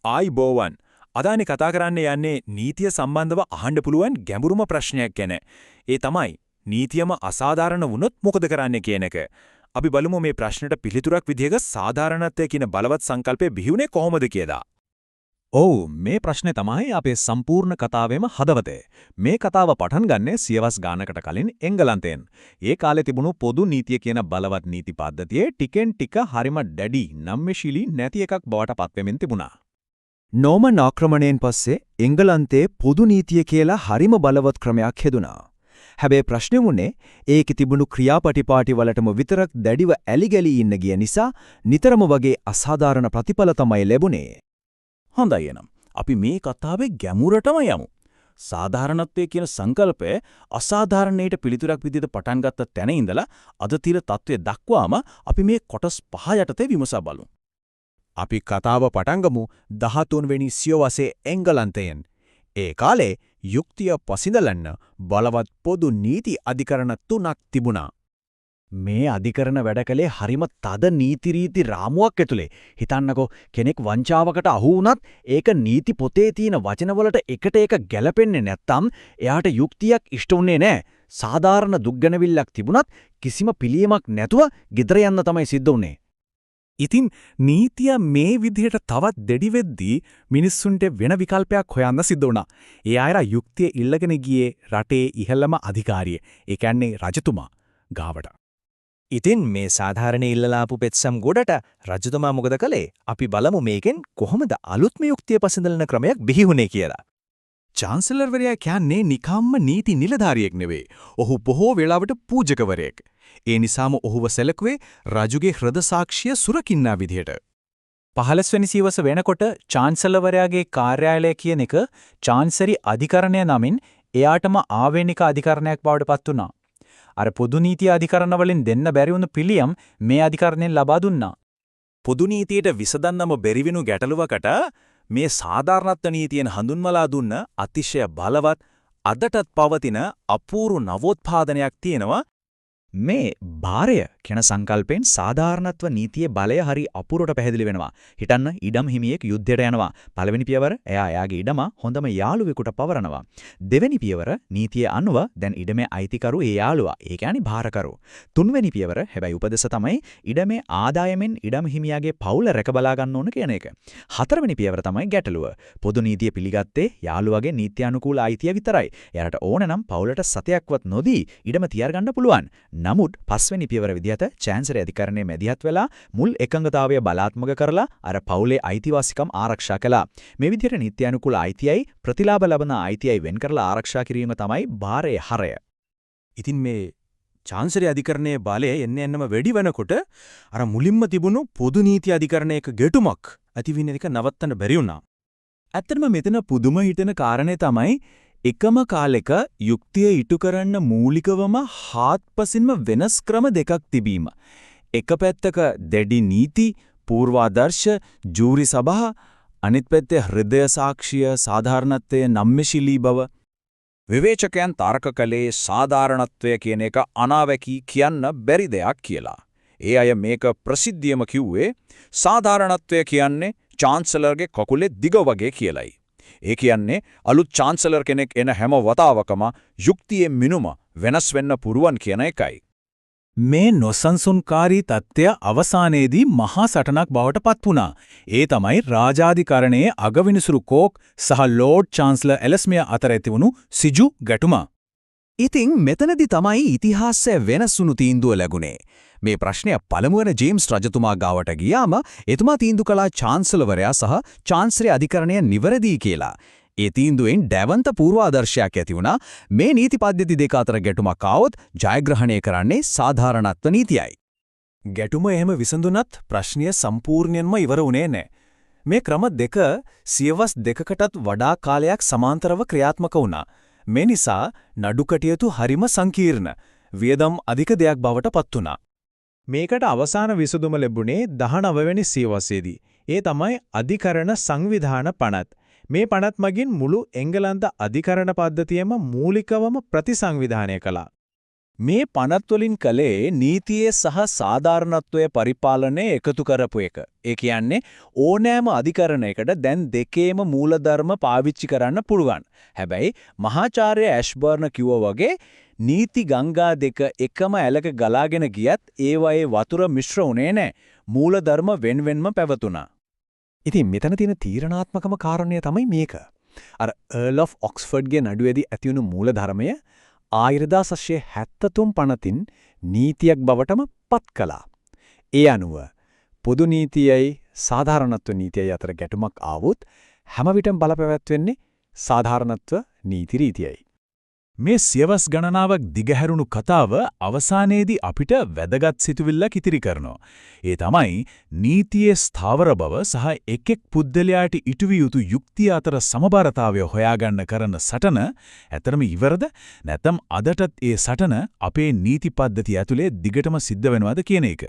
ආයිබෝවන්. අදානි කතා කරන්න යන්නේ නීතිය සම්බන්ධව අහන්න පුළුවන් ගැඹුරුම ප්‍රශ්නයක් ගැන. ඒ තමයි නීතියම අසාධාරණ වුණොත් මොකද කරන්නේ කියන එක. අපි බලමු මේ ප්‍රශ්නෙට පිළිතුරක් විදිහක සාධාරණත්වය කියන බලවත් සංකල්පය බිහිුනේ කොහොමද කියලා. ඔව් මේ ප්‍රශ්නේ තමයි අපේ සම්පූර්ණ කතාවේම හදවතේ. මේ කතාව පටන් ගන්නේ සියවස් ගානකට කලින් එංගලන්තයෙන්. ඒ කාලේ තිබුණු පොදු නීතිය කියන බලවත් නීති පද්ධතියේ ටිකෙන් ටික හරිම දැඩි නම්‍යශීලී නැති එකක් බවට පත් වෙමින් තිබුණා. නෝමන් ආක්‍රමණයෙන් පස්සේ එංගලන්තයේ පොදු නීතිය කියලා හරිම බලවත් ක්‍රමයක් හෙදුනා. හැබැයි ප්‍රශ්නේ වුණේ ඒකේ තිබුණු ක්‍රියාපටිපාටි වලටම විතරක් දැඩිව ඇලිගැලී ඉන්න ගිය නිසා නිතරම වගේ අසාධාරණ ප්‍රතිඵල තමයි ලැබුණේ. හොඳයි එනම්. අපි මේ කතාවේ ගැඹුරටම යමු. සාධාරණත්වයේ කියන සංකල්පය අසාධාරණයට පිළිතුරක් විදිහට පටන් ගත්ත තැන ඉඳලා අද තිර තත්වයේ දක්වාම අපි මේ කොටස් පහ යටතේ විමසා බලමු. අපි කතාව පටන් ගමු 13 වෙනි සියවසේ එංගලන්තයෙන්. ඒ කාලේ යුක්තිය පසිඳලන්න බලවත් පොදු නීති අධිකරණ 3ක් තිබුණා. මේ අධිකරණ වැඩ කළේ හරිම තද නීති රීති රාමුවක් ඇතුලේ. හිතන්නකෝ කෙනෙක් වංචාවකට අහු වුණත් ඒක නීති පොතේ තියෙන වචනවලට එකට එක ගැලපෙන්නේ නැත්තම් එයාට යුක්තියක් ඉෂ්ට වෙන්නේ නැහැ. සාධාරණ දුක්ගැනවිල්ලක් තිබුණත් කිසිම පිළියමක් නැතුව ගෙදර යන්න තමයි සිද්ධ වුනේ. ඉතින් නීතිය මේ විදිහට තවත් දෙඩි වෙද්දී මිනිස්සුන්ට වෙන විකල්පයක් හොයන්න සිද්ධ වුණා. ඒ අයලා යුක්තිය ඉල්ලගෙන ගියේ රටේ ඉහළම අධිකාරිය. ඒ කියන්නේ රජතුමා ගාවට. ඉතින් මේ සාධාරණ ඉල්ලලාපු පෙත්සම් ගොඩට රජතුමා මොකද කළේ? අපි බලමු මේකෙන් කොහොමද අලුත්ම යුක්තිය පසඳලන ක්‍රමයක් බිහිුනේ කියලා. චාන්සලර්වරයා කියන්නේ නිකම්ම නීති නිලධාරියෙක් නෙවෙයි. ඔහු බොහෝ වෙලාවට පූජකවරයෙක්. ඒ නිසාම ඔහුව සැලකුවේ රජුගේ හෘද සාක්ෂිය සුරකින්නා විදිහට. 15 වෙනි සියවස වෙනකොට චාන්සලර්වරයාගේ කාර්යාලය කියන එක චාන්සරි අධිකරණය නමින් එයාටම ආවේනික අධිකරණයක් බවට පත් වුණා. අර පොදු නීති අධිකරණ වලින් දෙන්න බැරි වුණු පිළියම් මේ අධිකරණයෙන් ලබා දුන්නා. පොදු නීතියට විසඳන්නම බැරි වෙනු ගැටලුවකට මේ සාධාරණත්ව නීතියෙන් හඳුන්වලා දුන්න අතිශය බලවත් අදටත් පවතින අපූර්ව නවෝත්පාදනයක් තියෙනවා. මේ භාරය කියන සංකල්පෙන් සාධාරණත්ව නීතියේ බලය හරි අපූර්වට පැහැදිලි වෙනවා. හිතන්න ඉඩම් හිමියෙක් යුද්ධයට යනවා. පළවෙනි පියවර එයා එයාගේ ඉඩම හොඳම යාළුවෙකුට පවරනවා. දෙවෙනි පියවර නීතිය අනුව දැන් ඉඩමේ අයිතිකරු ඒ යාළුවා. ඒ කියන්නේ භාරකරු. තුන්වෙනි පියවර හැබැයි උපදේශ තමයි ඉඩමේ ආදායමෙන් ඉඩම් හිමියාගේ පවුල රැක බලා ගන්න ඕන කියන එක. හතරවෙනි පියවර තමයි ගැටලුව. පොදු නීතිය පිළිගත්තේ යාළුවාගේ නීත්‍යානුකූල අයිතිය විතරයි. එයාට ඕන නම් පවුලට සතයක්වත් නොදී ඉඩම තියාගන්න පුළුවන්. නමුත් පස්වෙනි පියවර විදිහට චාන්සරි අධිකරණයේ මැදිහත් වෙලා මුල් එකඟතාවය බලාත්මක කරලා අර පවුලේ අයිතිවාසිකම් ආරක්ෂා කළා. මේ විදිහට නීත්‍යානුකූල අයිතියයි ප්‍රතිලාභ ලබන අයිතියයි වෙන් කරලා ආරක්ෂා කිරීම තමයි භාරයේ හරය. ඉතින් මේ චාන්සරි අධිකරණයේ බලය එන්නම වැඩි වෙනකොට අර මුලින්ම තිබුණු පොදු නීති අධිකරණයක ගැටුමක් ඇතිවෙන එක නවත්තන්න බැරි වුණා. ඇත්තටම මෙතන පුදුම හිතෙන කාරණේ තමයි එකම කාලෙක යුක්තිය ඉටු කරන්න මූලිකවම හාත්පසින්ම වෙනස් ක්‍රම දෙකක් තිබීම. එක පැත්තක දැඩි නීති, පූර්වාදර්ශ, ජූරි සභා, අනිත් පැත්තේ හෘදය සාක්ෂිය, සාධාරණත්වයේ නම්‍යශීලී බව. විවේචකයන් තාරක කළේ සාධාරණත්වය කියන එක අනාවැකී කියන්න බැරි දෙයක් කියලා. ඒ අය මේක ප්‍රසිද්ධියම කිව්වේ සාධාරණත්වය කියන්නේ චාන්සලර්ගේ කකුලේ දිග වගේ කියලයි. ඒ කියන්නේ අලුත් චාන්සලර් කෙනෙක් එන හැම වතාවකම යුක්තියේ මිනුම වෙනස් වෙන්න පුරුවන් කියන එකයි. මේ නොසන්සුන්කාරී තත්ත්වය අවසානයේදී මහා සටනක් බවට පත් වුණා. ඒ තමයි රාජාධිකරණයේ අගවිනිසුරු කෝක් සහ ලෝඩ් චාන්සලර් එලස්මියා අතර ඇතිවුණු සිජු ගැටුම. ඉතින් මෙතනදී තමයි ඉතිහාසය වෙනස් වුණු තීන්දුව ලැබුණේ. මේ ප්‍රශ්නය පළමුවන ජේම්ස් රජතුමා ගාවට ගියාම එතුමා තීන්දුව කළා චාන්සලර්වරයා සහ චාන්සරි අධිකරණය නිවැරදි කියලා. ඒ තීන්දුවෙන් දැවන්ත පූර්වාදර්ශයක් ඇති වුණා. මේ නීති පද්ධති දෙක අතර ගැටුමක් ආවොත් ජයග්‍රහණය කරන්නේ සාධාරණත්ව නීතියයි. ගැටුම එහෙම විසඳුනත් ප්‍රශ්නය සම්පූර්ණයෙන්ම ඉවර වුණේ නැහැ. මේ ක්‍රම දෙක සියවස් දෙකකටත් වඩා කාලයක් සමාන්තරව ක්‍රියාත්මක වුණා. මේ නිසා නඩු කටයුතු හරිම සංකීර්ණ, වියදම් අධික දෙයක් බවට පත් වුණා. මේකට අවසාන විසඳුම ලැබුණේ 19 වෙනි සියවසේදී. ඒ තමයි අධිකරණ සංවිධාන පනත්. මේ පනත් මගින් මුළු එංගලන්ත අධිකරණ පද්ධතියම මූලිකවම ප්‍රතිසංවිධානය කළා. මේ පනත්වලින් කලේ නීතියේ සහ සාධාරණත්වය පරිපාලනය එකතු කරපු එක. ඒ කියන්නේ ඕනෑම අධිකරණයකට දැන් දෙකේම මූලධර්ම පාවිච්චි කරන්න පුළුවන්. හැබැයි මහාචාර්ය ඇෂ්බර්න් කිව්වා වගේ නීති ගංගා දෙක එකම ඇලක ගලාගෙන ගියත් ඒවයේ වතුර මිශ්‍ර වුණේ නැහැ. මූලධර්ම වෙන්වෙන්ම පැවතුණා. ඉතින් මෙතන තියෙන තීරණාත්මකම කාරණය තමයි මේක. අර Earl of Oxfordගේ නඩුවේදී ඇතිවුණු මූලධර්මය 1973 පනතින් නීතියක් බවටම පත් කළා. ඒ අනුව පොදු නීතියයි සාධාරණත්ව නීතියයි අතර ගැටුමක් ආවොත් හැම විටම බලපැවැත්වෙන්නේ සාධාරණත්ව නීති රීතියයි. මේ සියවස් ගණනාවක් දිගහැරුණු කතාව අවසානයේදී අපිට වැදගත් සිතුවිල්ලක් ඉතිරි කරනවා. ඒ තමයි නීතියේ ස්ථාවර බව සහ එක් පුද්ගලයාට ඉටුවිය යුතු යුක්තිය අතර සමබරතාවය හොයාගන්න කරන සටන ඇතරම ඉවරද නැත්නම් අදටත් ඒ සටන අපේ නීති පද්ධතිය ඇතුලේ දිගටම සිද්ධ වෙනවද කියන එක.